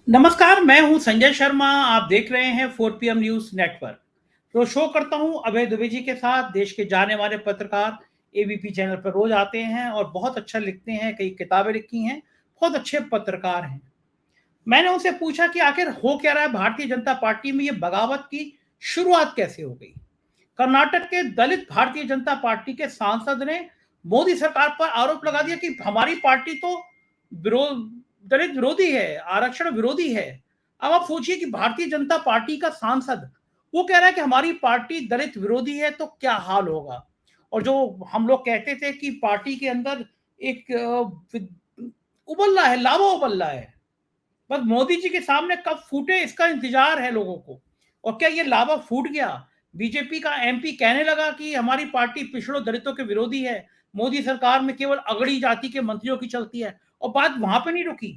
नमस्कार, मैं हूं संजय शर्मा। आप देख रहे हैं 4 PM न्यूज नेटवर्क। तो शो करता हूं अभय दुबे जी के साथ। देश के जाने माने पत्रकार एबीपी चैनल पर रोज आते हैं और बहुत अच्छा लिखते हैं, कई किताबें लिखी हैं, बहुत अच्छे पत्रकार हैं। मैंने उनसे पूछा कि आखिर हो क्या रहा है भारतीय जनता पार्टी में, ये बगावत की शुरुआत कैसे हो गई। कर्नाटक के दलित भारतीय जनता पार्टी के सांसद ने मोदी सरकार पर आरोप लगा दिया कि हमारी पार्टी तो विरोध दलित विरोधी है, आरक्षण विरोधी है। अब आप सोचिए कि भारतीय जनता पार्टी का सांसद वो कह रहा है कि हमारी पार्टी दलित विरोधी है, तो क्या हाल होगा। और जो हम लोग कहते थे कि पार्टी के अंदर एक उबल रहा है, लावा उबल रहा है, बस मोदी जी के सामने कब फूटे इसका इंतजार है लोगों को। और क्या ये लावा फूट गया। बीजेपी का एमपी कहने लगा कि हमारी पार्टी पिछड़ों दलितों के विरोधी है, मोदी सरकार में केवल अगड़ी जाति के मंत्रियों की चलती है। और बात वहां पे नहीं रुकी।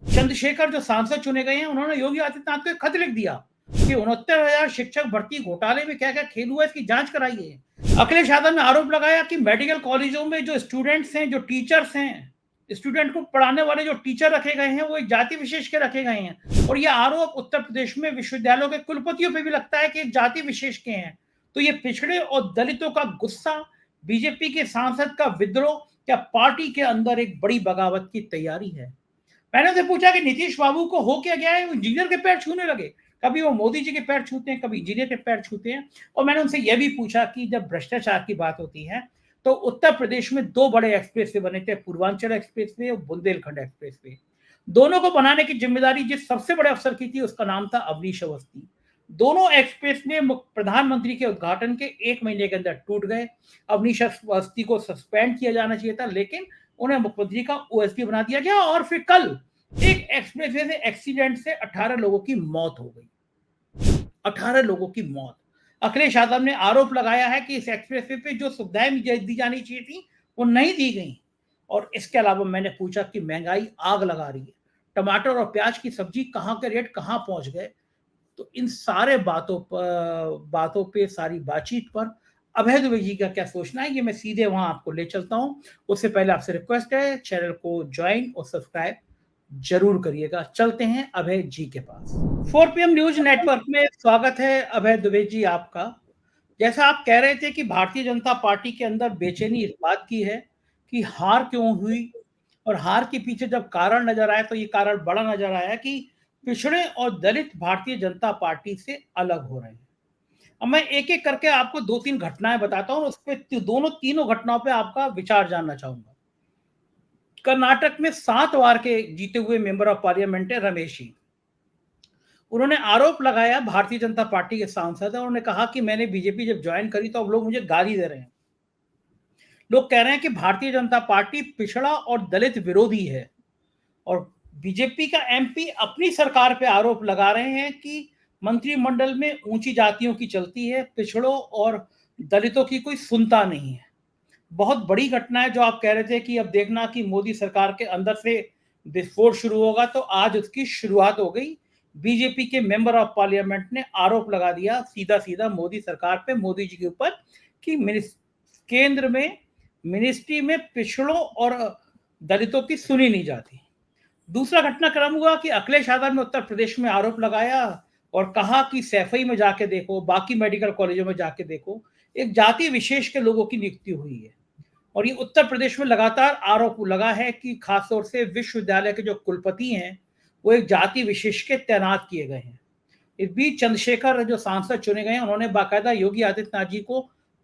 चंद्रशेखर जो सांसद चुने गए हैं, उन्होंने योगी आदित्यनाथ को एक खत लिख दिया कि 69,000 शिक्षक भर्ती घोटाले में क्या क्या खेल हुआ है, इसकी जांच कराइए। अखिलेश यादव ने आरोप लगाया कि मेडिकल कॉलेजों में जो स्टूडेंट्स हैं, जो टीचर्स हैं, स्टूडेंट को पढ़ाने वाले जो टीचर रखे गए हैं, वो एक जाति विशेष के रखे गए हैं। और ये आरोप उत्तर प्रदेश में विश्वविद्यालयों के कुलपतियों पे भी लगता है कि एक जाति विशेष के हैं। तो ये पिछड़े और दलितों का गुस्सा, बीजेपी के सांसद का विद्रोह, क्या पार्टी के अंदर एक बड़ी बगावत की तैयारी है। मैंने उनसे पूछा कि नीतीश बाबू को हो क्या गया है, वो इंजीनियर के पैर छूने लगे। कभी वो मोदी जी के पैर छूते हैं, कभी इंजीनियर के पैर छूते हैं। और मैंने उनसे यह भी पूछा कि जब भ्रष्टाचार की बात होती है, तो उत्तर प्रदेश में दो बड़े एक्सप्रेस वे बने थे, पूर्वांचल एक्सप्रेस वे और बुंदेलखंड एक्सप्रेस वे। दोनों को बनाने की जिम्मेदारी जिस सबसे बड़े अफसर की थी, उसका नाम था अवनीश अवस्थी। दोनों एक्सप्रेस वे प्रधानमंत्री के उद्घाटन के 1 महीने के अंदर टूट गए। अवनीश अवस्थी को सस्पेंड किया जाना चाहिए था, लेकिन उन्हें मुख्यमंत्री का ओएसडी बना दिया गया। और फिर कल एक एक्सप्रेसवे से एक्सीडेंट से 18 लोगों की मौत हो गई। 18 लोगों की मौत। अखिलेश यादव ने आरोप लगाया है कि इस एक्सप्रेसवे पे जो सुविधाएं दी जानी चाहिए थी, वो नहीं दी गई। और इसके अलावा मैंने पूछा कि महंगाई आग लगा रही है, टमाटर और प्याज की सब्जी कहाँ के रेट कहाँ पहुंच गए। तो इन सारे बातों पे सारी बातचीत पर अभय दुबे जी का क्या सोचना है, ये मैं सीधे वहां आपको ले चलता हूं। उससे पहले आपसे रिक्वेस्ट है, चैनल को ज्वाइन और सब्सक्राइब जरूर करिएगा। चलते हैं अभय जी के पास। 4 PM न्यूज नेटवर्क में स्वागत है अभय दुबे जी आपका। जैसा आप कह रहे थे कि भारतीय जनता पार्टी के अंदर बेचैनी इस बात की है कि हार क्यों हुई, और हार के पीछे जब कारण नजर आया, तो ये कारण बड़ा नजर आया कि पिछड़े और दलित भारतीय जनता पार्टी से अलग हो रहे हैं। अब मैं एक एक करके आपको 2-3 घटनाएं बताता हूँ, उस पर दोनों तीनों घटनाओं पे आपका विचार जानना चाहूंगा। कर्नाटक में 7 बार के जीते हुए मेंबर ऑफ पार्लियामेंट है रमेश जी। उन्होंने आरोप लगाया, भारतीय जनता पार्टी के सांसद है, उन्होंने कहा कि मैंने बीजेपी जब ज्वाइन करी तो अब लोग मुझे गाली दे रहे हैं। लोग कह रहे हैं कि भारतीय जनता पार्टी पिछड़ा और दलित विरोधी है। और बीजेपी का एमपी अपनी सरकार पे आरोप लगा रहे हैं कि मंत्रिमंडल में ऊंची जातियों की चलती है, पिछड़ों और दलितों की कोई सुनता नहीं है। बहुत बड़ी घटना है जो आप कह रहे थे कि अब देखना कि मोदी सरकार के अंदर से विस्फोट शुरू होगा, तो आज उसकी शुरुआत हो गई। बीजेपी के मेंबर ऑफ पार्लियामेंट ने आरोप लगा दिया सीधा सीधा मोदी सरकार पे, मोदी जी के ऊपर, कि केंद्र में मिनिस्ट्री में पिछड़ों और दलितों की सुनी नहीं जाती। दूसरा घटनाक्रम हुआ कि अखिलेश यादव ने उत्तर प्रदेश में आरोप लगाया और कहा कि सैफई में जाके देखो, बाकी मेडिकल कॉलेजों में जाके देखो, एक जाति विशेष के लोगों की नियुक्ति हुई है। और ये उत्तर प्रदेश में लगातार आरोप लगा है कि खासतौर से विश्वविद्यालय के जो कुलपति हैं, वो एक जाति विशेष के तैनात किए गए हैं। इस बीच चंद्रशेखर जो सांसद चुने गए हैं, उन्होंने बाकायदा योगी आदित्यनाथ जी को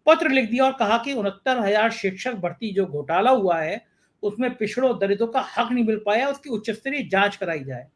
पत्र लिख दिया और कहा कि 69,000 शिक्षक भर्ती जो घोटाला हुआ है, उसमें पिछड़ों दलितों का हक नहीं मिल पाया, उसकी उच्च स्तरीय जांच कराई जाए।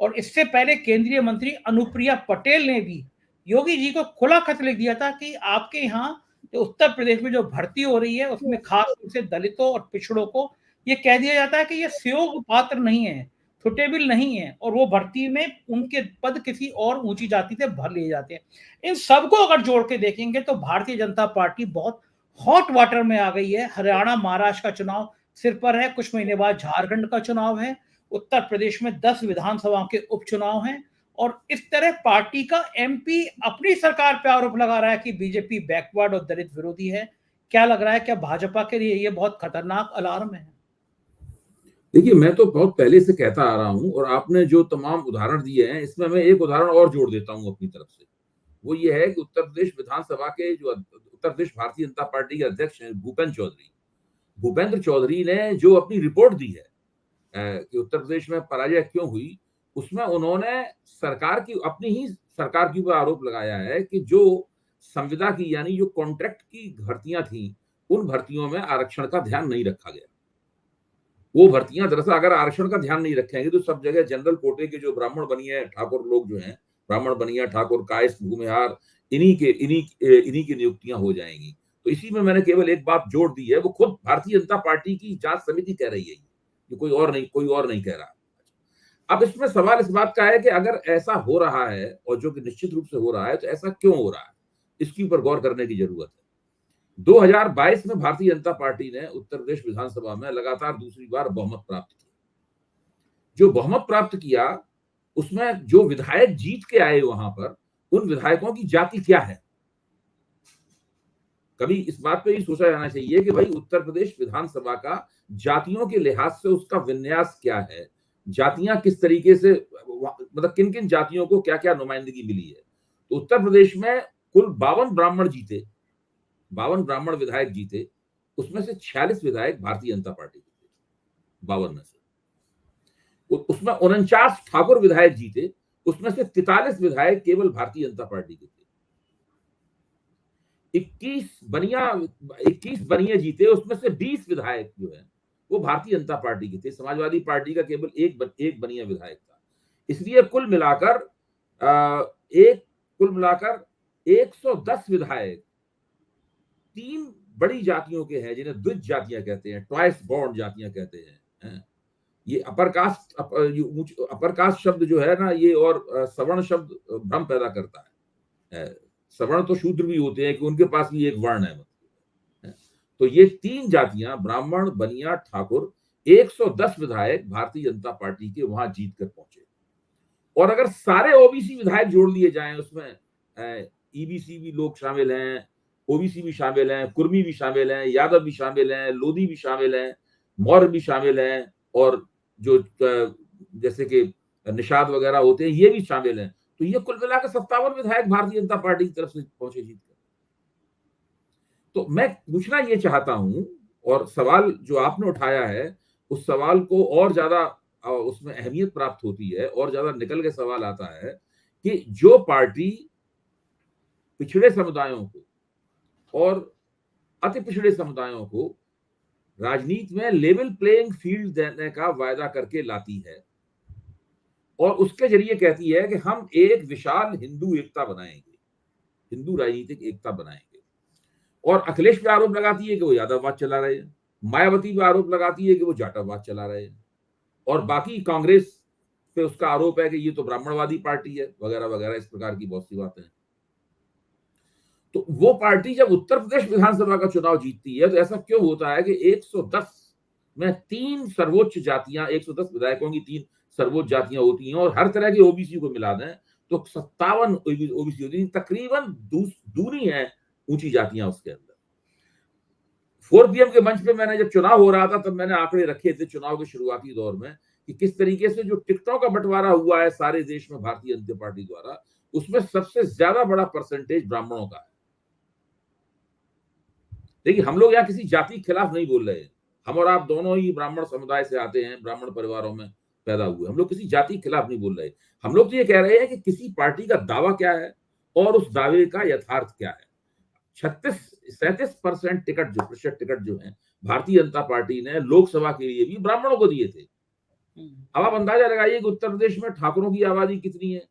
और इससे पहले केंद्रीय मंत्री अनुप्रिया पटेल ने भी योगी जी को खुला खत लिख दिया था कि आपके यहाँ जो उत्तर प्रदेश में जो भर्ती हो रही है, उसमें खास रूप से दलितों और पिछड़ों को ये कह दिया जाता है कि ये सुयोग्य पात्र नहीं है, सुटेबल नहीं है, और वो भर्ती में उनके पद किसी और ऊंची जाति से भर लिए जाते हैं। इन सबको अगर जोड़ के देखेंगे तो भारतीय जनता पार्टी बहुत हॉट वाटर में आ गई है। हरियाणा महाराष्ट्र का चुनाव सिर पर है, कुछ महीने बाद झारखंड का चुनाव है, उत्तर प्रदेश में 10 विधानसभाओं के उपचुनाव हैं। और इस तरह पार्टी का एमपी अपनी सरकार पे आरोप लगा रहा है कि बीजेपी बैकवर्ड और दलित विरोधी है। क्या लग रहा है, क्या भाजपा के लिए ये बहुत खतरनाक अलार्म है? देखिए, मैं तो बहुत पहले से कहता आ रहा हूं, और आपने जो तमाम उदाहरण दिए हैं इसमें मैं एक उदाहरण और जोड़ देता हूं अपनी तरफ से। वो ये है कि उत्तर प्रदेश विधानसभा के जो उत्तर प्रदेश भारतीय जनता पार्टी के अध्यक्ष हैं भूपेंद्र चौधरी ने जो अपनी रिपोर्ट दी है कि उत्तर प्रदेश में पराजय क्यों हुई, उसमें उन्होंने अपनी ही सरकार के ऊपर आरोप लगाया है कि जो संविदा की यानी जो कॉन्ट्रैक्ट की भर्तियां थी, उन भर्तियों में आरक्षण का ध्यान नहीं रखा गया। वो भर्तियां दरअसल अगर आरक्षण का ध्यान नहीं रखेंगे तो सब जगह जनरल कोटे के जो ब्राह्मण बनिया ठाकुर लोग जो हैं, ब्राह्मण बनिया ठाकुर कायस्थ भूमिहार, इन्हीं की नियुक्तियां हो जाएंगी। तो इसी में मैंने केवल एक बात जोड़ दी है, वो खुद भारतीय जनता पार्टी की जांच समिति कह रही है, ये कोई और नहीं कह रहा। अब इसमें सवाल इस बात का है कि अगर ऐसा हो रहा है, और जो कि निश्चित रूप से हो रहा है, तो ऐसा क्यों हो रहा है, इसके ऊपर गौर करने की जरूरत है। 2022 में भारतीय जनता पार्टी ने उत्तर प्रदेश विधानसभा में लगातार दूसरी बार बहुमत प्राप्त किया। जो बहुमत प्राप्त किया, उसमें जो विधायक जीत के आए वहां पर, उन विधायकों की जाति क्या है? कभी इस बात पे ही सोचा जाना चाहिए कि भाई उत्तर प्रदेश विधानसभा का जातियों के लिहाज से उसका विन्यास क्या है, जातियां किस तरीके से, मतलब किन किन जातियों को क्या क्या नुमाइंदगी मिली है। तो उत्तर प्रदेश में कुल 52 ब्राह्मण विधायक जीते, उसमें से 46 विधायक भारतीय जनता पार्टी के थे, 52 में से। उसमें 49 ठाकुर विधायक जीते, उसमें से 43 विधायक केवल भारतीय जनता पार्टी के थे। 21 बनिए जीते, उसमें से 20 विधायक जो है वो भारतीय जनता पार्टी के थे। समाजवादी पार्टी का केवल एक बनिया विधायक था। इसलिए कुल मिलाकर 110 विधायक 3 बड़ी जातियों के हैं, जिन्हें द्विज जातियां कहते हैं, ट्वाइस बॉर्न जातियां कहते हैं। ये अपर कास्ट शब्द जो है ना, ये और सवर्ण शब्द भ्रम पैदा करता है। सवर्ण तो शूद्र भी होते हैं कि उनके पास भी एक वर्ण है। तो ये 3 जातियां, ब्राह्मण, बनिया, ठाकुर, 110 विधायक भारतीय जनता पार्टी के वहां जीत कर पहुंचे। और अगर सारे ओबीसी विधायक जोड़ लिए जाएं, उसमें ईबीसी भी लोग शामिल हैं, ओबीसी भी शामिल हैं, कुर्मी भी शामिल हैं, यादव भी शामिल हैं, लोधी भी शामिल हैं, मौर्य भी शामिल हैं, और जो जैसे कि निषाद वगैरह होते हैं, ये भी शामिल हैं। तो ये कुल मिलाकर 57 विधायक भारतीय जनता पार्टी की तरफ से पहुंचे जीत कर। तो मैं पूछना ये चाहता हूं, और सवाल जो आपने उठाया है, उस सवाल को और ज्यादा उसमें अहमियत प्राप्त होती है, और ज्यादा निकल के सवाल आता है कि जो पार्टी पिछड़े समुदायों को और अति पिछड़े समुदायों को राजनीति में लेवल प्लेइंग फील्ड देने का वायदा करके लाती है, और उसके जरिए कहती है कि हम एक विशाल हिंदू एकता बनाएंगे, हिंदू राजनीतिक एकता बनाएंगे, और अखिलेश पे आरोप लगाती है कि वो यादववाद चला रहे हैं, मायावती पे आरोप लगाती है कि वो जाटववाद चला रहे हैं, और बाकी कांग्रेस पे उसका आरोप है कि ये तो ब्राह्मणवादी पार्टी है, वगैरह वगैरह, इस प्रकार की बहुत सी बातें हैं। तो वो पार्टी जब उत्तर प्रदेश विधानसभा का चुनाव जीतती है, तो ऐसा क्यों होता है कि 110 में 3 सर्वोच्च जातियां, 110 विधायकों की 3 सर्वोच्च जातियां होती हैं, और हर तरह के ओबीसी को मिला दें तो 57 ओबीसी होती है, तकरीबन दूनी है ऊंची जातियां उसके अंदर। 4PM के मंच पे मैंने जब चुनाव हो रहा था, तब मैंने आंकड़े रखे थे चुनाव के शुरुआती दौर में कि किस तरीके से जो टिकटों का बंटवारा हुआ है सारे देश में भारतीय जनता पार्टी द्वारा, उसमें सबसे ज्यादा बड़ा परसेंटेज ब्राह्मणों का है। देखिए, हम लोग यहाँ किसी जाति के खिलाफ नहीं बोल रहे हैं, हम और आप दोनों ही ब्राह्मण समुदाय से आते हैं, ब्राह्मण परिवारों में पैदा हुए, हम लोग किसी जाति के खिलाफ नहीं बोल रहे। हम लोग तो ये कह रहे हैं कि किसी पार्टी का दावा क्या है और उस दावे का यथार्थ क्या है। 37% टिकट जो है भारतीय जनता पार्टी ने लोकसभा के लिए भी ब्राह्मणों को दिए थे। अब आप अंदाजा लगाइए कि उत्तर प्रदेश में ठाकुरों की आबादी कितनी है,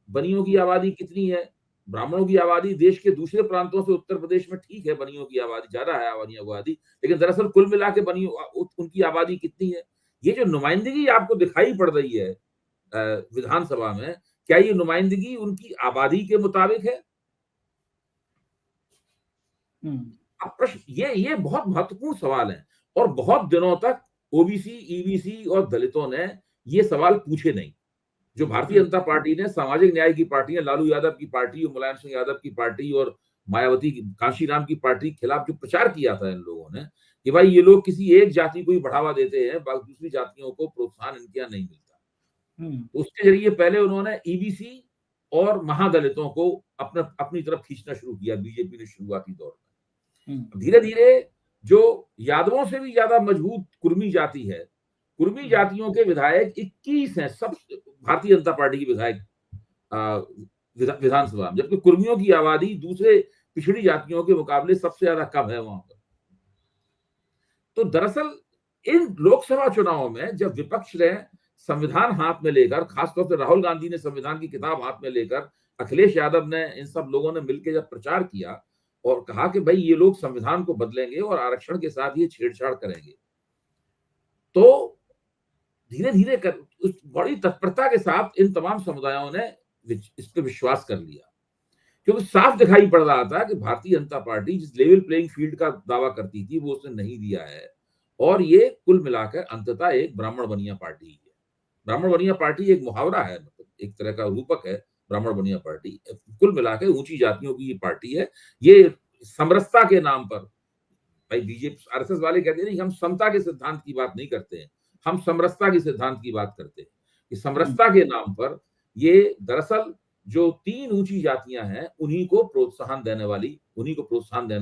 बनियों की आबादी कितनी है, ब्राह्मणों की आबादी देश के दूसरे प्रांतों से उत्तर प्रदेश में ठीक है, बनियों की आबादी ज्यादा है, बनियों की आबादी, लेकिन दरअसल कुल मिला के बनियों उनकी आबादी कितनी है? ये जो नुमाइंदगी आपको दिखाई पड़ रही है विधानसभा में, क्या ये नुमाइंदगी उनकी आबादी के मुताबिक है? अब प्रश्न ये बहुत महत्वपूर्ण सवाल है, और बहुत दिनों तक ओबीसी, ईबीसी और दलितों ने ये सवाल पूछे नहीं। जो भारतीय जनता पार्टी ने, सामाजिक न्याय की पार्टी है, लालू यादव की पार्टी और मुलायम सिंह यादव की पार्टी और मायावती, कांशीराम की पार्टी के खिलाफ जो प्रचार किया था इन लोगों ने, कि भाई ये लोग किसी एक जाति को ही बढ़ावा देते हैं, दूसरी जातियों को प्रोत्साहन इनके यहाँ नहीं मिलता। तो उसके जरिए पहले उन्होंने ईबीसी और महादलितों को अपनी तरफ खींचना शुरू किया बीजेपी ने शुरुआती दौर में। धीरे धीरे जो यादवों से भी ज्यादा मजबूत कुर्मी जाति है, कुर्मी जातियों के विधायक 21 हैं, सब भारतीय जनता पार्टी के विधायक विधानसभा में, जबकि कुर्मियों की आबादी दूसरे पिछड़ी जातियों के मुकाबले सबसे ज्यादा कम है वहां पर। तो दरअसल इन लोकसभा चुनावों में जब विपक्ष ने संविधान हाथ में लेकर, खासतौर से राहुल गांधी ने संविधान की किताब हाथ में लेकर, अखिलेश यादव ने, इन सब लोगों ने मिलकर जब प्रचार किया और कहा कि भाई ये लोग संविधान को बदलेंगे और आरक्षण के साथ ये छेड़छाड़ करेंगे, तो धीरे धीरे उस बड़ी तत्परता के साथ इन तमाम समुदायों ने इस पर विश्वास कर लिया, क्योंकि साफ दिखाई पड़ रहा था कि भारतीय जनता पार्टी जिस लेवल प्लेइंग फील्ड का दावा करती थी वो उसने नहीं दिया है, और ये कुल मिलाकर अंततः एक ब्राह्मण बनिया पार्टी है। ब्राह्मण बनिया पार्टी एक मुहावरा है, मतलब एक तरह का रूपक है ब्राह्मण बनिया पार्टी। कुल मिलाकर ऊंची जातियों की ये पार्टी है। ये समरसता के नाम पर, भाई बीजेपी आरएसएस वाले कहते हैं नहीं, हम समता के सिद्धांत की बात नहीं करते हैं, हम समरसता के सिद्धांत की बात करते हैं। कि समरसता के नाम पर ये दरअसल जो 3 ऊंची जातियां हैं उन्हीं को प्रोत्साहन देने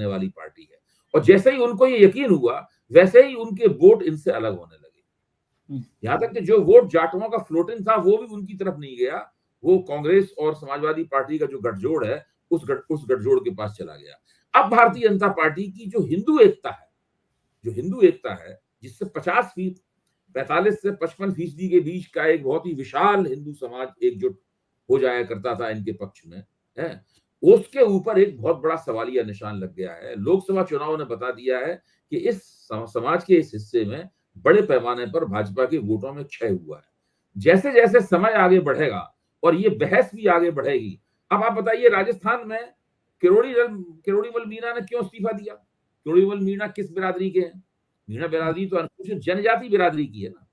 वाली पार्टी है। और जैसे ही उनको ये यकीन हुआ, वैसे ही उनके वोट इनसे अलग होने लगे। यहां तक कि जो वोट जाटों का फ्लोटिंग था वो भी उनकी तरफ नहीं गया, वो कांग्रेस और समाजवादी पार्टी का जो गठजोड़ है उस गठजोड़ के पास चला गया। अब भारतीय जनता पार्टी की जो हिंदू एकता है, जिससे 45 से 55% के बीच का एक बहुत ही विशाल हिंदू समाज एकजुट हो जाया करता था इनके पक्ष में, है, उसके ऊपर एक बहुत बड़ा सवालिया निशान लग गया है। लोकसभा चुनाव ने बता दिया है कि इस समाज के इस हिस्से में बड़े पैमाने पर भाजपा के वोटों में क्षय हुआ है। जैसे जैसे समय आगे बढ़ेगा और ये बहस भी आगे बढ़ेगी, अब आप बताइए राजस्थान में किरोड़ीमल मीणा ने क्यों इस्तीफा दिया? किरोड़ीमल मीणा किस बिरादरी के हैं? मीणा बिरादरी तो अनुसूचित जनजाति बिरादरी की है ना।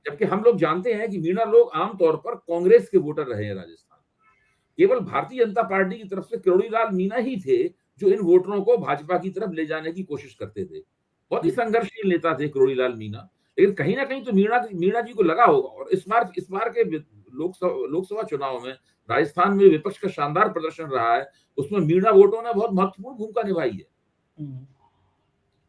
जबकि हम लोग जानते हैं कि मीणा लोग आमतौर पर कांग्रेस के वोटर रहे हैं राजस्थान। केवल भारतीय जनता पार्टी की तरफ से किरोड़ीलाल मीणा ही थे जो इन वोटरों को भाजपा की तरफ ले जाने की कोशिश करते थे। बहुत ही संघर्षशील नेता थे किरोड़ीलाल मीणा, लेकिन कहीं ना कहीं तो मीणा जी को लगा होगा। और इस बार के लोकसभा चुनाव में राजस्थान में विपक्ष का शानदार प्रदर्शन रहा है, उसमें मीणा वोटों ने बहुत महत्वपूर्ण भूमिका निभाई है।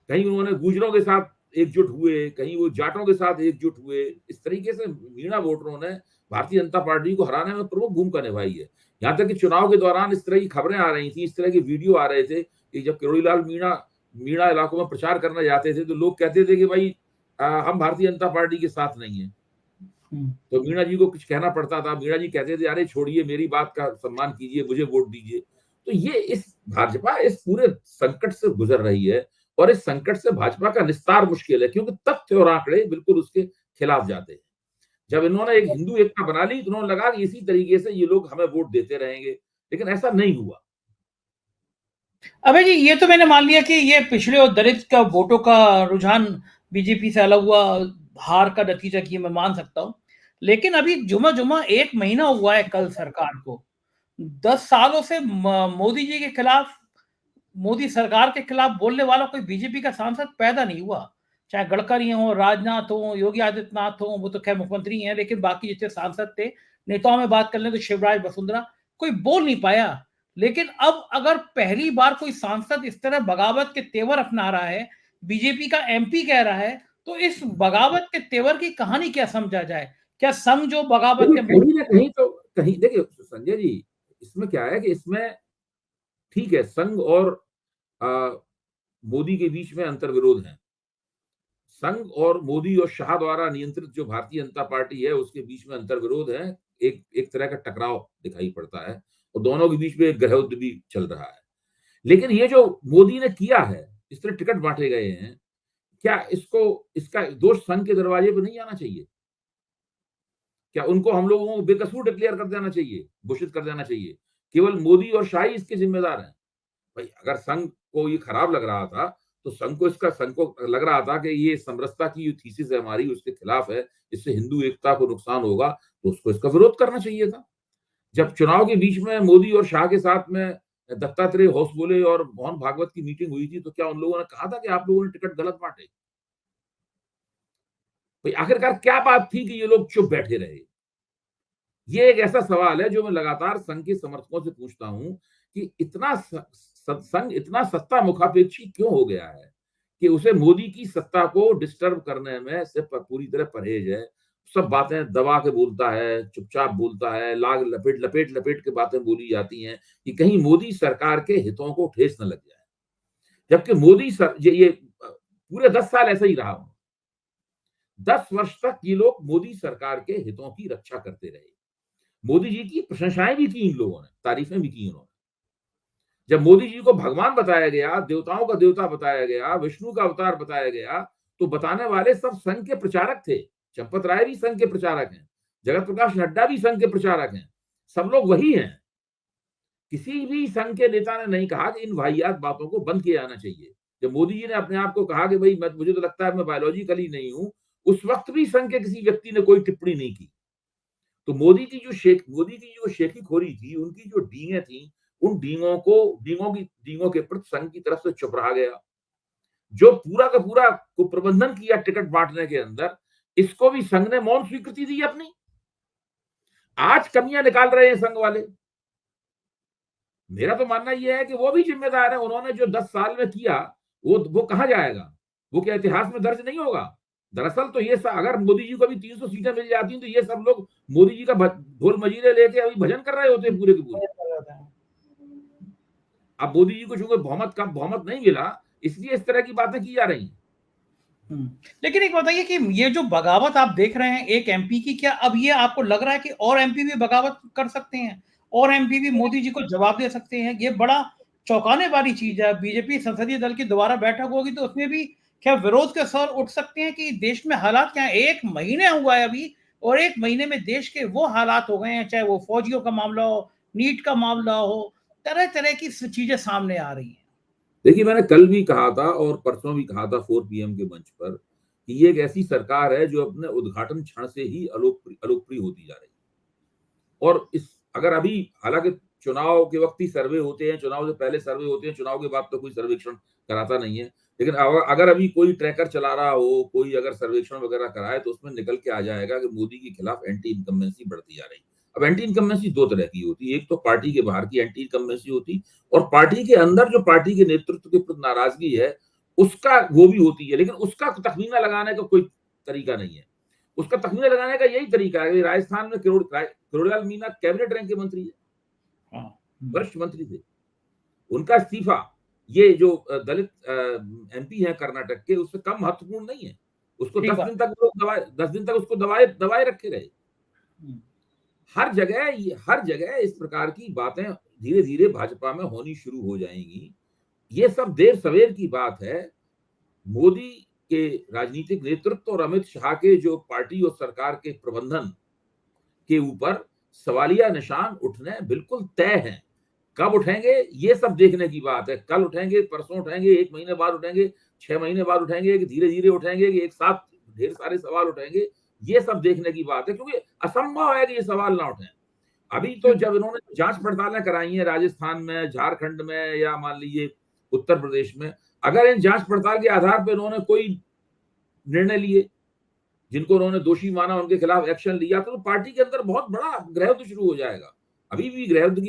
कहीं उन्होंने गुर्जरों के साथ एकजुट हुए, कहीं वो जाटों के साथ एकजुट हुए। इस तरीके से मीणा वोटरों ने भारतीय जनता पार्टी को हराने में प्रमुख भूमिका निभाई है। यहाँ तक कि चुनाव के दौरान इस तरह की खबरें आ रही थी, इस तरह के वीडियो आ रहे थे कि जब किरोड़ीलाल मीणा इलाकों में प्रचार करने जाते थे तो लोग कहते थे कि भाई हम भारतीय जनता पार्टी के साथ नहीं है। तो मीणा जी को कुछ कहना पड़ता था, मीणा जी कहते थे अरे छोड़िए, मेरी बात का सम्मान कीजिए, मुझे वोट दीजिए। तो ये भाजपा इस पूरे संकट से गुजर रही है, और इस संकट से भाजपा का निस्तार मुश्किल है, क्योंकि तथ्य और आंकड़े बिल्कुल उसके खिलाफ जाते हैं। जब इन्होंने एक हिंदू एकता बना ली तो उन्होंने लगा कि इसी तरीके से ये लोग हमें वोट देते रहेंगे, लेकिन ऐसा नहीं हुआ। अबे जी, ये तो मैंने मान लिया कि ये पिछड़े और दलित का वोटों का रुझान बीजेपी से अलग हुआ, हार का नतीजा की मैं मान सकता हूँ। लेकिन अभी जुमा 1 महीना हुआ है कल सरकार को। 10 सालों से मोदी जी के खिलाफ, मोदी सरकार के खिलाफ बोलने वाला कोई बीजेपी का सांसद पैदा नहीं हुआ। चाहे गडकरी हो, राजनाथ हो, योगी आदित्यनाथ हो, वो तो खैर मुख्यमंत्री हैं, लेकिन बाकी जितने सांसद थे, नेताओं में बात कर लें तो शिवराज वसुंधरा, कोई बोल नहीं पाया। लेकिन अब अगर पहली बार कोई सांसद इस तरह बगावत के तेवर अपना रहा है, बीजेपी का एमपी कह रहा है, तो इस बगावत के तेवर की कहानी क्या समझा जाए? क्या संघ जो बगावत के कहीं ना कहीं तो कहीं देखिए संजय जी, इसमें क्या है कि इसमें ठीक है, संघ और मोदी के बीच में अंतर्विरोध है। संघ और मोदी और शाह द्वारा नियंत्रित जो भारतीय जनता पार्टी है उसके बीच में अंतर्विरोध है। एक तरह का टकराव दिखाई पड़ता है और दोनों के बीच में एक गृह युद्ध भी चल रहा है। लेकिन ये जो मोदी ने किया है, इस तरह टिकट बांटे गए हैं, क्या इसका दोष संघ के दरवाजे पर नहीं आना चाहिए? क्या उनको हम लोगों को बेकसूर डिक्लेयर कर देना चाहिए, घोषित कर देना चाहिए? केवल मोदी और शाह ही इसके जिम्मेदार हैं। भाई अगर संघ को ये खराब लग रहा था तो संघ को लग रहा था कि ये समरसता की जो थीसिस है हमारी उसके खिलाफ है, इससे हिंदू एकता को नुकसान होगा, तो उसको इसका विरोध करना चाहिए था। जब चुनाव के बीच में मोदी और शाह के साथ में दत्तात्रेय होसबोले और मोहन भागवत की मीटिंग हुई थी, तो क्या उन लोगों ने कहा था कि आप लोगों ने टिकट गलत बांटे? भाई आखिरकार क्या बात थी कि ये लोग चुप बैठे रहे? ये एक ऐसा सवाल है जो मैं लगातार संघ के समर्थकों से पूछता हूं कि संघ इतना सत्ता मुखापेक्षी क्यों हो गया है कि उसे मोदी की सत्ता को डिस्टर्ब करने में से पूरी तरह परहेज है। सब बातें दबा के बोलता है, चुपचाप बोलता है, लाग लपेट लपेट लपेट के बातें बोली जाती हैं कि कहीं मोदी सरकार के हितों को ठेस न लग जाए। जबकि ये पूरे 10 साल ऐसा ही रहा। 10 वर्ष तक ये लोग मोदी सरकार के हितों की रक्षा करते रहे। मोदी जी की प्रशंसाएं भी की इन लोगों ने, तारीफें भी की उन्होंने। जब मोदी जी को भगवान बताया गया, देवताओं का देवता बताया गया, विष्णु का अवतार बताया गया, तो बताने वाले सब संघ के प्रचारक थे। चंपत राय भी संघ के प्रचारक हैं, जगत प्रकाश नड्डा भी संघ के प्रचारक हैं, सब लोग वही हैं। किसी भी संघ के नेता ने नहीं कहा कि इन वाहियात बातों को बंद किया जाना चाहिए। जब मोदी जी ने अपने आप को कहा कि भाई मुझे तो लगता है मैं बायोलॉजिकली नहीं हूं, उस वक्त भी संघ के किसी व्यक्ति ने कोई टिप्पणी नहीं की। तो मोदी की जो शेखीखोरी थी, उनकी जो डींगें थी, उन डींगों के प्रति संघ की तरफ से चुप रहा गया। जो पूरा का पूरा को प्रबंधन किया टिकट बांटने के अंदर, इसको भी संघ ने मौन स्वीकृति दी अपनी। आज कमियां निकाल रहे हैं संघ वाले। मेरा तो मानना यह है कि वो भी जिम्मेदार है। उन्होंने जो 10 साल में किया, वो कहां जाएगा? वो क्या इतिहास में दर्ज नहीं होगा? दरअसल तो ये अगर मोदी जी को भी 300 सीटें मिल जाती तो ये सब लोग मोदी जी का ढोल मजीरे लेके अभी भजन कर रहे होते पूरे के पूरे। अब मोदी जी को चूंकि बहुमत नहीं मिला, इसलिए इस तरह की बातें की जा रही हैं। लेकिन एक बताइए कि ये जो बगावत आप देख रहे हैं एक एमपी की, क्या अब ये आपको लग रहा है कि और एमपी भी बगावत कर सकते हैं और एमपी भी मोदी जी को जवाब दे सकते हैं? ये बड़ा चौंकाने वाली चीज है। बीजेपी संसदीय दल की दोबारा बैठक होगी तो उसमें भी क्या विरोध के स्वर उठ सकते हैं कि देश में हालात क्या है? 1 महीने हुआ है अभी और 1 महीने में देश के वो हालात हो गए हैं, चाहे वो फौजियों का मामला हो, नीट का मामला हो, तरह तरह की चीजें सामने आ रही हैं। देखिए, मैंने कल भी कहा था और परसों भी कहा था 4 पीएम के मंच पर कि ये एक ऐसी सरकार है जो अपने उद्घाटन क्षण से ही अलोकप्रिय होती जा रही है। और अगर अभी हालांकि चुनाव के वक्त ही सर्वे होते हैं, चुनाव से पहले सर्वे होते हैं, चुनाव के बाद तो कोई सर्वेक्षण कराता नहीं है, लेकिन अगर अभी कोई ट्रैकर चला रहा हो, कोई अगर सर्वेक्षण वगैरह कराए तो उसमें निकल के आ जाएगा कि मोदी के खिलाफ एंटी इनकम्बेंसी बढ़ती जा रही है। अब एंटी इनकम्बेंसी 2 तरह की होती है। एक तो पार्टी के बाहर की एंटी इनकम्बेंसी होती, और पार्टी के अंदर जो पार्टी के नेतृत्व के प्रति नाराजगी है उसका वो भी होती है। लेकिन उसका तखमीना लगाने का कोई तरीका नहीं है। उसका तखमीना लगाने का यही तरीका है कि राजस्थान में किरोड़ीलाल मीणा कैबिनेट रैंक के मंत्री है, वरिष्ठ मंत्री थे। उनका इस्तीफा ये जो दलित एमपी हैं कर्नाटक के, उससे कम महत्वपूर्ण नहीं है। उसको 10 दिन तक उसको दबाए रखे रहे। हर जगह इस प्रकार की बातें धीरे धीरे भाजपा में होनी शुरू हो जाएंगी। ये सब देर सवेर की बात है। मोदी के राजनीतिक नेतृत्व और अमित शाह के जो पार्टी और सरकार के प्रबंधन के ऊपर सवालिया निशान उठने बिल्कुल तय हैं। कब उठेंगे ये सब देखने की बात है। कल उठेंगे, परसों उठेंगे, 1 महीने बाद उठेंगे, 6 महीने बाद उठेंगे, कि धीरे धीरे उठेंगे, कि एक साथ ढेर सारे सवाल उठेंगे, ये सब देखने की बात है। क्योंकि असंभव है कि ये सवाल ना उठे। अभी तो जब इन्होंने जांच पड़तालें कराई हैं राजस्थान में, झारखंड में, या मान लीजिए उत्तर प्रदेश में, अगर इन जांच पड़ताल के आधार पर इन्होंने कोई निर्णय लिए, जिनको उन्होंने दोषी माना, उनके खिलाफ एक्शन लिया, तो पार्टी के अंदर बहुत बड़ा गृहयुद्ध शुरू हो जाएगा। अभी भी गृहयुद्ध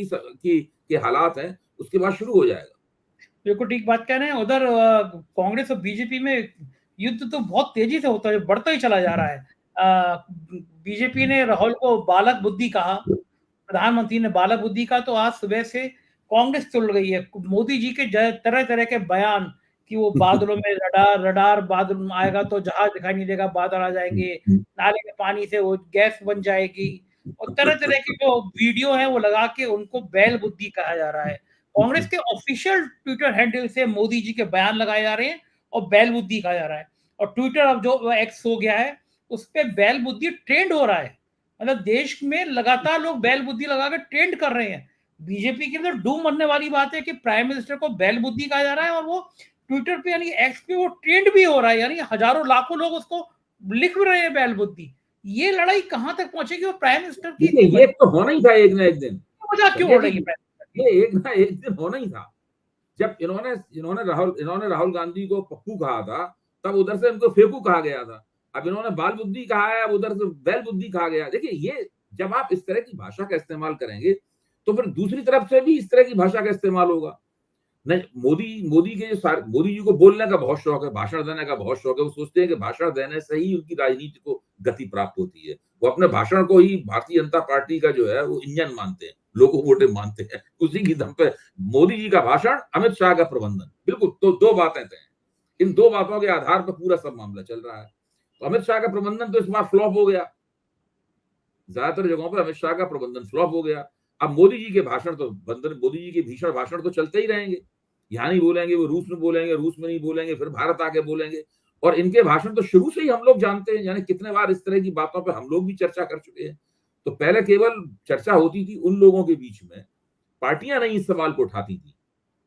के हालात हैं, उसके बाद शुरू हो जाएगा। बिल्कुल ठीक बात कह रहे हैं। उधर कांग्रेस और बीजेपी में युद्ध तो बहुत तेजी से होता है, बढ़ता ही चला जा रहा है। बीजेपी ने राहुल को बालक बुद्धि कहा, प्रधानमंत्री ने बालक बुद्धि कहा, तो आज सुबह से कांग्रेस तुल गई है। मोदी जी के तरह तरह के बयान कि वो बादलों में रडार बादल आएगा तो जहाज दिखाई नहीं देगा, बादल आ जाएंगे, नाले के पानी से वो गैस बन जाएगी, और तरह तरह की जो वीडियो है वो लगा के उनको बैल बुद्धि कहा जा रहा है। कांग्रेस के ऑफिशियल ट्विटर हैंडल से मोदी जी के बयान लगाए जा रहे हैं और बैल बुद्धि कहा जा रहा है। और ट्विटर अब जो एक्स हो गया है उस पे बैल बुद्धि ट्रेंड हो रहा है। मतलब देश में लगातार लोग बैल बुद्धि लगा के ट्रेंड कर रहे हैं। बीजेपी के अंदर डूब मरने वाली बात है कि प्राइम मिनिस्टर को बैल बुद्धि कहा जा रहा है और वो ट्विटर पे यानी एक्स पे वो ट्रेंड भी हो रहा है, यानी हजारों लाखों लोग उसको लिख रहे हैं बैल बुद्धि। ये लड़ाई कहां तक पहुंचेगी और प्राइम मिनिस्टर की ये तो होना ही था एक ना एक दिन। मजाक क्यों हो रही है? ये एक ना एक दिन होना ही था। जब इन्होंने राहुल गांधी को पप्पू कहा था, तब उधर से इनको फेंकू कहा गया था। अब इन्होंने बाल बुद्धि कहा है, अब उधर से बैल बुद्धि कहा गया। देखिए, ये जब आप इस तरह की भाषा का इस्तेमाल करेंगे, तो फिर दूसरी तरफ से भी इस तरह की भाषा का इस्तेमाल होगा। नहीं, मोदी जी को बोलने का बहुत शौक है, भाषण देने का बहुत शौक है। वो सोचते हैं कि भाषण देने से ही उनकी राजनीति को गति प्राप्त होती है। वो अपने भाषण को ही भारतीय जनता पार्टी का जो है वो इंजन मानते हैं, लोकोमोटिव मानते हैं। उसी की दम पे मोदी जी का भाषण, अमित शाह का प्रबंधन, बिल्कुल तो दो बातें तय हैं। इन दो बातों के आधार पर पूरा सब मामला चल रहा है। तो अमित शाह का प्रबंधन तो इस बार फ्लॉप हो गया, ज्यादातर जगहों पर अमित शाह का प्रबंधन फ्लॉप हो गया। अब मोदी जी के भाषण तो मोदी जी के भीषण भाषण तो चलते ही रहेंगे। यहाँ नहीं बोलेंगे, वो रूस में बोलेंगे, रूस में नहीं बोलेंगे, फिर भारत आके बोलेंगे। और इनके भाषण तो शुरू से ही हम लोग जानते हैं, यानी कितने बार इस तरह की बातों पर हम लोग भी चर्चा कर चुके हैं। तो पहले केवल चर्चा होती थी उन लोगों के बीच में, पार्टियां नहीं इस सवाल को उठाती थी,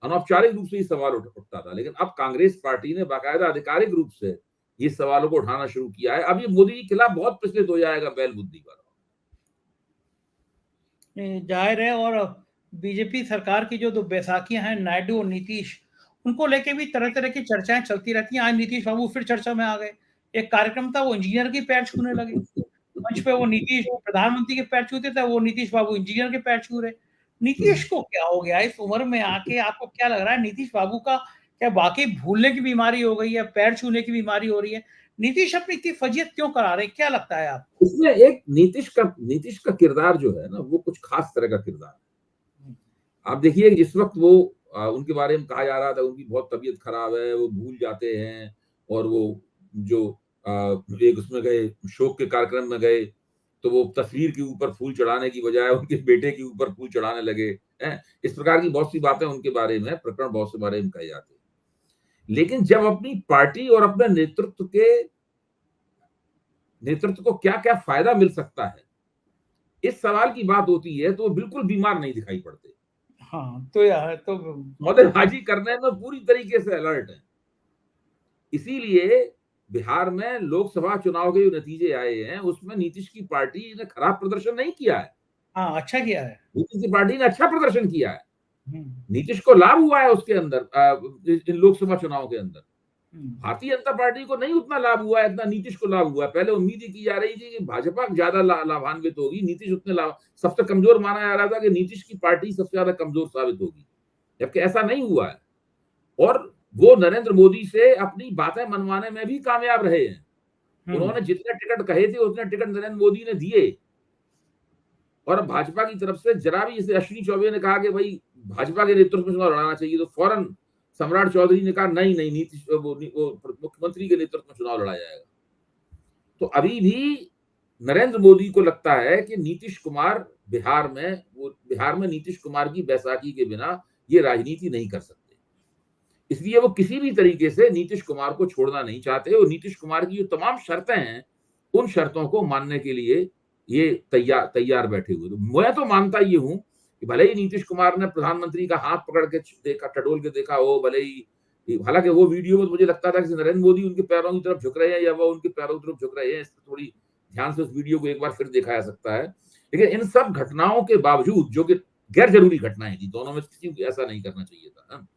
अनौपचारिक रूप से ये सवाल उठता था। लेकिन अब कांग्रेस पार्टी ने बाकायदा आधिकारिक रूप से ये सवालों को उठाना शुरू किया है। अब ये मोदी के खिलाफ बहुत प्रचलित हो जाएगा बैल बुद्धि पर। जाहिर है। और बीजेपी सरकार की जो दो बैसाखियां हैं, नायडू और नीतीश, उनको लेके भी तरह तरह की चर्चाएं चलती रहती हैं। आज नीतीश बाबू फिर चर्चा में आ गए। एक कार्यक्रम था, वो इंजीनियर के पैर छूने लगे मंच पे। वो नीतीश प्रधानमंत्री के पैर छूते थे, वो नीतीश बाबू इंजीनियर के पैर छू रहे। नीतीश को क्या हो गया इस उम्र में आके? आपको क्या लग रहा है, नीतीश बाबू का क्या वाकई भूलने की बीमारी हो गई है, पैर छूने की बीमारी हो रही है? नीतीश अपनी इतनी फजीयत क्यों करा रहे हैं, क्या लगता है आपको? इसमें एक नीतीश का किरदार जो है ना, वो कुछ खास तरह का किरदार है। आप देखिए, जिस वक्त वो उनके बारे में कहा जा रहा था उनकी बहुत तबीयत खराब है, वो भूल जाते हैं, और वो जो एक उसमें गए, शोक के कार्यक्रम में गए, तो वो तस्वीर के ऊपर फूल चढ़ाने की बजाय उनके बेटे के ऊपर फूल चढ़ाने लगे हैं। इस प्रकार की बहुत सी बातें उनके बारे में, प्रकरण बहुत से बारे में कहे जाते हैं। लेकिन जब अपनी पार्टी और अपने नेतृत्व को क्या क्या फायदा मिल सकता है, इस सवाल की बात होती है, तो वो बिल्कुल बीमार नहीं दिखाई पड़ते। हाँ, तो यार तो सौदेबाजी करने में पूरी तरीके से अलर्ट है। इसीलिए बिहार में लोकसभा चुनाव के जो नतीजे आए हैं, उसमें नीतीश की पार्टी ने खराब प्रदर्शन नहीं किया है। हाँ, अच्छा किया है। नीतीश की पार्टी ने अच्छा प्रदर्शन किया है। नीतीश को लाभ हुआ है उसके अंदर, इन लोकसभा चुनाव के अंदर। भारतीय जनता पार्टी को नहीं उतना लाभ हुआ है, इतना नीतीश को लाभ हुआ है। पहले उम्मीद ही की जा रही थी कि भाजपा ज्यादा लाभान्वित होगी, नीतीश उतने सबसे कमजोर माना जा रहा था कि नीतीश की पार्टी सबसे ज्यादा कमजोर साबित होगी, जबकि ऐसा नहीं हुआ है। और वो नरेंद्र मोदी से अपनी बातें मनवाने में भी कामयाब रहे हैं। उन्होंने जितने टिकट कहे थे उतने टिकट नरेंद्र मोदी ने दिए। और अब भाजपा की तरफ से जरा भी, जैसे अश्विनी चौबे ने कहा कि भाई भाजपा के नेतृत्व में चुनाव लड़ाना चाहिए, तो फौरन सम्राट चौधरी ने कहा नहीं नहीं, नीतीश वो मुख्यमंत्री के नेतृत्व में चुनाव लड़ा जाएगा। तो अभी भी नरेंद्र मोदी को लगता है कि नीतीश कुमार बिहार में नीतीश कुमार की बैसाखी के बिना ये राजनीति नहीं कर सकते। इसलिए वो किसी भी तरीके से नीतीश कुमार को छोड़ना नहीं चाहते, और नीतीश कुमार की जो तमाम शर्तें हैं, उन शर्तों को मानने के लिए ये तैयार बैठे हुए। तो मैं तो मानता ये हूं कि भले ही नीतीश कुमार ने प्रधानमंत्री का हाथ पकड़ के देखा, टटोल के देखा हो, भले ही, हालांकि वो वीडियो में मुझे लगता था कि नरेंद्र मोदी उनके पैरों की तरफ झुक रहे हैं या वो उनके पैरों की तरफ झुक रहे हैं। थोड़ी ध्यान से उस वीडियो को एक बार फिर देखा जा सकता है। लेकिन इन सब घटनाओं के बावजूद, जो कि गैर जरूरी घटनाएं थी, दोनों में किसी को ऐसा नहीं करना चाहिए था,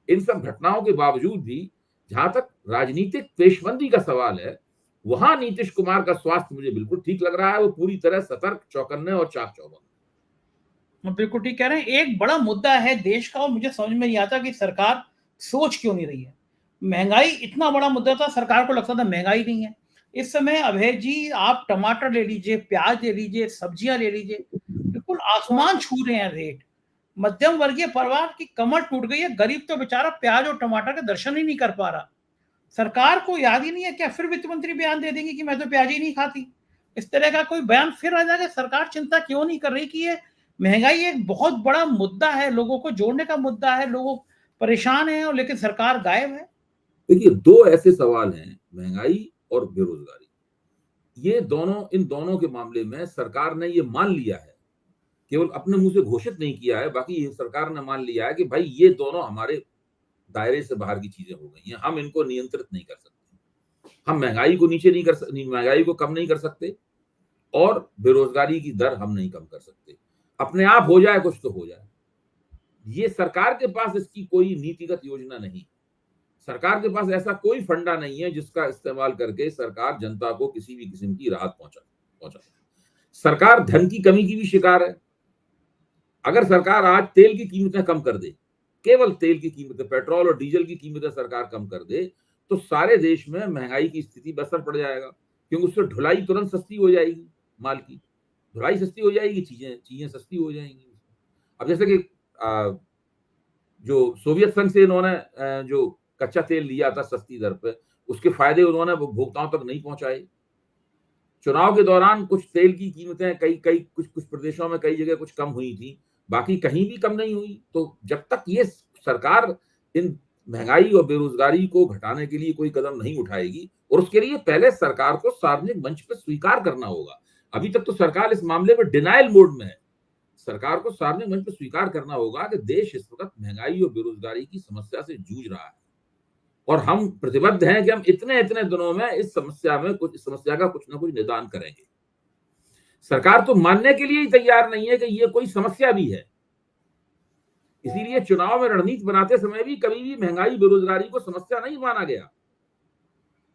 इन सब घटनाओं के बावजूद भी जहां तक राजनीतिक पेशबंदी का सवाल है, वहां नीतीश कुमार का स्वास्थ्य मुझे बिल्कुल ठीक लग रहा है। वो पूरी तरह सतर्क, चौकन्ने और चाक चौबंद। बिल्कुल ठीक कह रहे हैं। एक बड़ा मुद्दा है देश का, और मुझे समझ में नहीं आता कि सरकार सोच क्यों नहीं रही है। महंगाई इतना बड़ा मुद्दा था, सरकार को लगता था महंगाई नहीं है। इस समय अभय जी, आप टमाटर ले लीजिए, प्याज ले लीजिए, सब्जियां ले लीजिए, बिल्कुल आसमान छू रहे हैं रेट। मध्यम वर्गीय परिवार की कमर टूट गई है। गरीब तो बेचारा प्याज और टमाटर के दर्शन ही नहीं कर पा रहा। सरकार को याद ही नहीं है क्या? फिर वित्त मंत्री बयान दे देंगे कि मैं तो प्याज ही नहीं खाती। इस तरह का कोई बयान फिर आ जाएगा। सरकार चिंता क्यों नहीं कर रही कि ये महंगाई एक बहुत बड़ा मुद्दा है, लोगों को जोड़ने का मुद्दा है, लोग परेशान हैं, और लेकिन सरकार गायब है। देखिए, दो ऐसे सवाल हैं, महंगाई और बेरोजगारी। इन दोनों के मामले में सरकार ने ये मान लिया है, केवल अपने मुंह से घोषित नहीं किया है, बाकी सरकार ने मान लिया है कि भाई ये दोनों हमारे दायरे से बाहर की चीजें हो गई हैं, हम इनको नियंत्रित नहीं कर सकते। हम महंगाई को नीचे नहीं कर सकते, महंगाई को कम नहीं कर सकते, और बेरोजगारी की दर हम नहीं कम कर सकते। अपने आप हो जाए कुछ तो हो जाए। ये सरकार के पास इसकी कोई नीतिगत योजना नहीं, सरकार के पास ऐसा कोई फंडा नहीं है जिसका इस्तेमाल करके सरकार जनता को किसी भी किस्म की राहत पहुंचा। सरकार धन की कमी की भी शिकार है। अगर सरकार आज तेल की कीमतें कम कर दे, केवल तेल की कीमतें, पेट्रोल और डीजल की कीमतें सरकार कम कर दे, तो सारे देश में महंगाई की स्थिति पर असर पड़ जाएगा, क्योंकि उससे ढुलाई तुरंत सस्ती हो जाएगी, माल की ढुलाई सस्ती हो जाएगी, चीजें सस्ती हो जाएंगी। अब जैसे कि जो सोवियत संघ से इन्होंने जो कच्चा तेल लिया था सस्ती दर पे, उसके फायदे उन्होंने उपभोक्ताओं तक नहीं पहुंचाए। चुनाव के दौरान कुछ तेल की कीमतें कुछ प्रदेशों में कई जगह कुछ कम हुई थी, बाकी कहीं भी कम नहीं हुई। तो जब तक ये सरकार इन महंगाई और बेरोजगारी को घटाने के लिए कोई कदम नहीं उठाएगी, और उसके लिए पहले सरकार को सार्वजनिक मंच पर स्वीकार करना होगा। अभी तक तो सरकार इस मामले में डिनायल मोड में है। सरकार को सार्वजनिक मंच पर स्वीकार करना होगा कि देश इस वक्त महंगाई और बेरोजगारी की समस्या से जूझ रहा है, और हम प्रतिबद्ध हैं कि हम इतने इतने दिनों में इस समस्या का कुछ ना कुछ निदान करेंगे। सरकार तो मानने के लिए ही तैयार नहीं है कि ये कोई समस्या भी है। इसीलिए चुनाव में रणनीति बनाते समय भी कभी भी महंगाई बेरोजगारी को समस्या नहीं माना गया।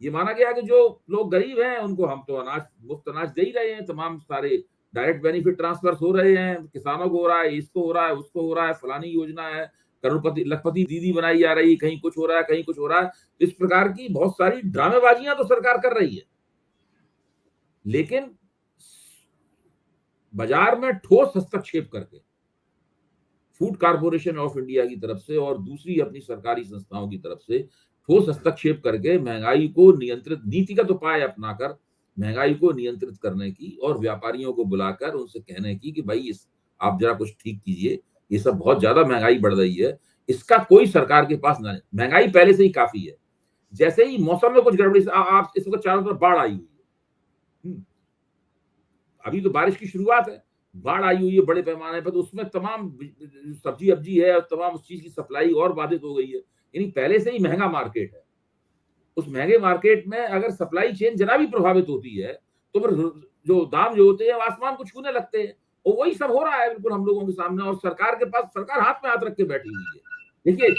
ये माना गया कि जो लोग गरीब हैं उनको हम तो मुफ्त अनाज दे ही रहे हैं, तमाम सारे डायरेक्ट बेनिफिट ट्रांसफर हो रहे हैं, किसानों को हो रहा है, इसको हो रहा है, उसको हो रहा है, फलानी योजना है, करोड़पति लखपति दीदी बनाई जा रही, कहीं कुछ हो रहा है, कहीं कुछ हो रहा है। इस प्रकार की बहुत सारी ड्रामेबाजियां तो सरकार कर रही है, लेकिन बाजार में ठोस हस्तक्षेप करके फूड कॉर्पोरेशन ऑफ इंडिया की तरफ से और दूसरी अपनी सरकारी संस्थाओं की तरफ से ठोस हस्तक्षेप करके महंगाई को नियंत्रित, नीतिगत उपाय अपनाकर महंगाई को नियंत्रित करने की, और व्यापारियों को बुलाकर उनसे कहने की कि भाई आप जरा कुछ ठीक कीजिए, ये सब बहुत ज्यादा महंगाई बढ़ रही है, इसका कोई सरकार के पास ना है। महंगाई पहले से ही काफी है, जैसे ही मौसम में कुछ गड़बड़ी, आप इस वक्त चारों तरफ बाढ़ आई हुई है, अभी तो बारिश की शुरुआत है, बाढ़ आई हुई है बड़े पैमाने पर, तो उसमें तमाम सब्जी अब्जी है और तमाम उस चीज की सप्लाई और बाधित हो गई है। यानी पहले से ही महंगा मार्केट है। उस महंगे मार्केट में अगर सप्लाई चेन जरा भी प्रभावित होती है तो फिर जो दाम जो होते हैं आसमान को छूने लगते हैं, और वही सब हो रहा है बिल्कुल हम लोगों के सामने। और सरकार के पास, सरकार हाथ में हाथ रख के बैठी हुई है। देखिए,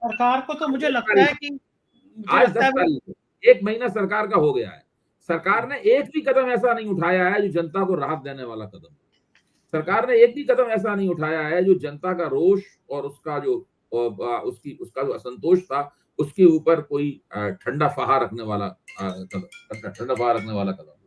सरकार को तो मुझे लगता है कि आज 10 तारीख, 1 महीना सरकार का हो गया है, सरकार ने एक भी कदम ऐसा नहीं उठाया है जो जनता को राहत देने वाला कदम। सरकार ने एक भी कदम ऐसा नहीं उठाया है जो जनता का रोष और उसका जो असंतोष था उसके ऊपर कोई ठंडा फहा रखने वाला कदम।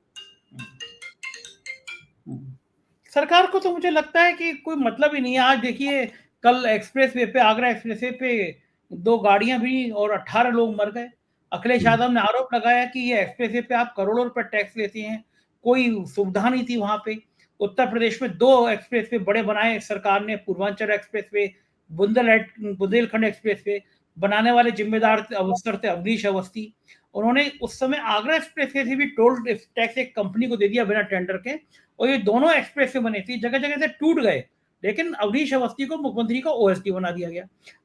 सरकार को तो मुझे लगता है कि कोई मतलब ही नहीं है। आज देखिए, कल एक्सप्रेसवे पे, आगरा एक्सप्रेसवे पे 2 गाड़ियां भी और 18 लोग मर गए। अखिलेश यादव ने आरोप लगाया कि ये एक्सप्रेसवे पे आप करोड़ों रुपए टैक्स लेते हैं, कोई सुविधा नहीं थी वहां पे। उत्तर प्रदेश में 2 एक्सप्रेसवे बड़े बनाए सरकार ने, पूर्वांचल एक्सप्रेसवे, बुंदेलखंड एक्सप्रेसवे। बनाने वाले जिम्मेदार अफसर थे अवनीश अवस्थी। उन्होंने उस समय आगरा एक्सप्रेसवे से भी टोल टैक्स एक कंपनी को दे दिया बिना टेंडर के, और ये दोनों एक्सप्रेसवे बने थे, जगह जगह से टूट गए, लेकिन अवनीश अवस्थी को मुख्यमंत्री का ओएसडी बना दिया गया।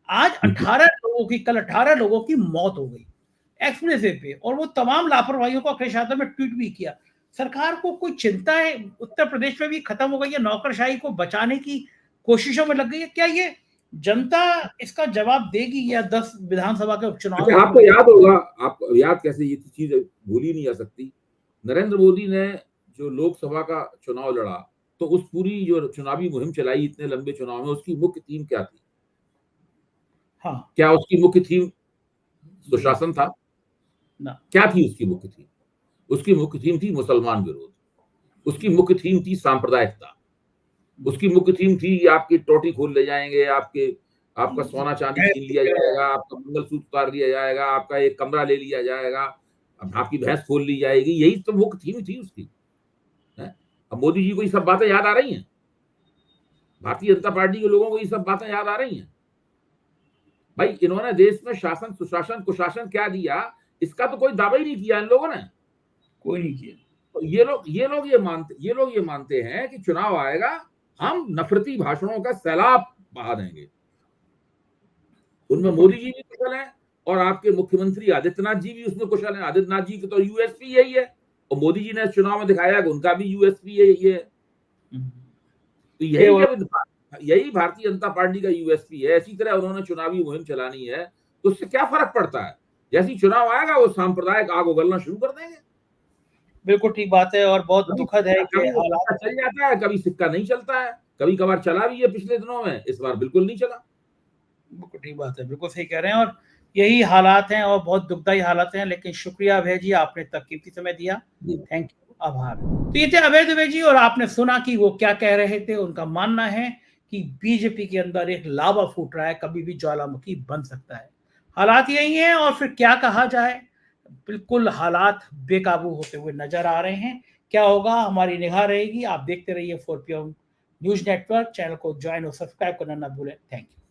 आज कल 18 लोगों की मौत हो गई एक्सप्रेसवे पे, और वो तमाम लापरवाहियों को अखिलेश यादव ने ट्वीट भी किया। सरकार को कोई चिंता है उत्तर प्रदेश में भी खत्म हो गई है, नौकरशाही को बचाने की कोशिशों में लग गई है? क्या ये जनता इसका जवाब देगी या 10 विधानसभा के उपचुनाव में? आपको याद होगा, आपको याद कैसे, ये चीज भूल ही नहीं जा सकती, नरेंद्र मोदी ने जो लोकसभा का चुनाव लड़ा, तो उस पूरी जो चुनावी मुहिम चलाई इतने लंबे चुनाव में, उसकी मुख्य थीम क्या थी? हाँ, क्या उसकी मुख्य थीम सुशासन था? ना। क्या थी उसकी मुख्य थीम? उसकी मुख्य थीम थी मुसलमान विरोध, उसकी मुख्य थीम थी सांप्रदायिकता, उसकी मुख्य थीम थी आपकी टोटी खोल ले जाएंगे, आपका सोना चांदी छीन लिया जाएगा, आपका मंगलसूत्र उतार लिया जाएगा, आपका एक कमरा ले लिया जाएगा, आपकी भैंस खोल ली जाएगी। यही तो मुख्य थीम थी उसकी। अब मोदी जी को ये सब बातें याद आ रही हैं, भारतीय जनता पार्टी के लोगों को ये सब बातें याद आ रही हैं। भाई, इन्होंने देश में शासन, सुशासन, कुशासन क्या दिया, इसका तो कोई दावा ही नहीं किया इन लोगों ने, कोई नहीं किया। तो ये लोग ये मानते हैं कि चुनाव आएगा, हम नफरती भाषणों का सैलाब बहा देंगे। उनमें मोदी जी भी कुशल हैं और आपके मुख्यमंत्री आदित्यनाथ जी भी उसमें कुशल हैं। आदित्यनाथ जी की तो यूएसपी यही है, और मोदी जी ने चुनाव में दिखाया कि उनका भी यूएसपी यही है। तो यही यही भारतीय जनता पार्टी का यूएसपी है। इसी तरह उन्होंने चुनावी मुहिम चलानी है, तो उससे क्या फर्क पड़ता है? जैसे चुनाव आएगा वो सांप्रदायिक आग उगलना शुरू कर देंगे। बिल्कुल ठीक बात है और बहुत कभी दुखद है कि कभी वो हालात सिक्का चल जाता है, कभी सिक्का नहीं चलता है, कभी कभार चला भी है पिछले दिनों में, इस बार बिल्कुल नहीं चला। बिल्कुल ठीक बात है, बिल्कुल सही कह रहे हैं और यही हालात हैं और बहुत दुखदाई हालात हैं, लेकिन शुक्रिया अभय जी, आपने इतना कीमती समय दिया। जी। थैंक यू, आभार। तो ये थे अभय दुबे जी और आपने सुना कि वो क्या कह रहे थे। उनका मानना है कि बीजेपी के अंदर एक लावा फूट रहा है, कभी भी ज्वालामुखी बन सकता है। हालात यही हैं और फिर क्या कहा जाए, बिल्कुल हालात बेकाबू होते हुए नजर आ रहे हैं। क्या होगा, हमारी निगाह रहेगी। आप देखते रहिए 4PM न्यूज नेटवर्क। चैनल को ज्वाइन और सब्सक्राइब करना ना भूलें। Thank you.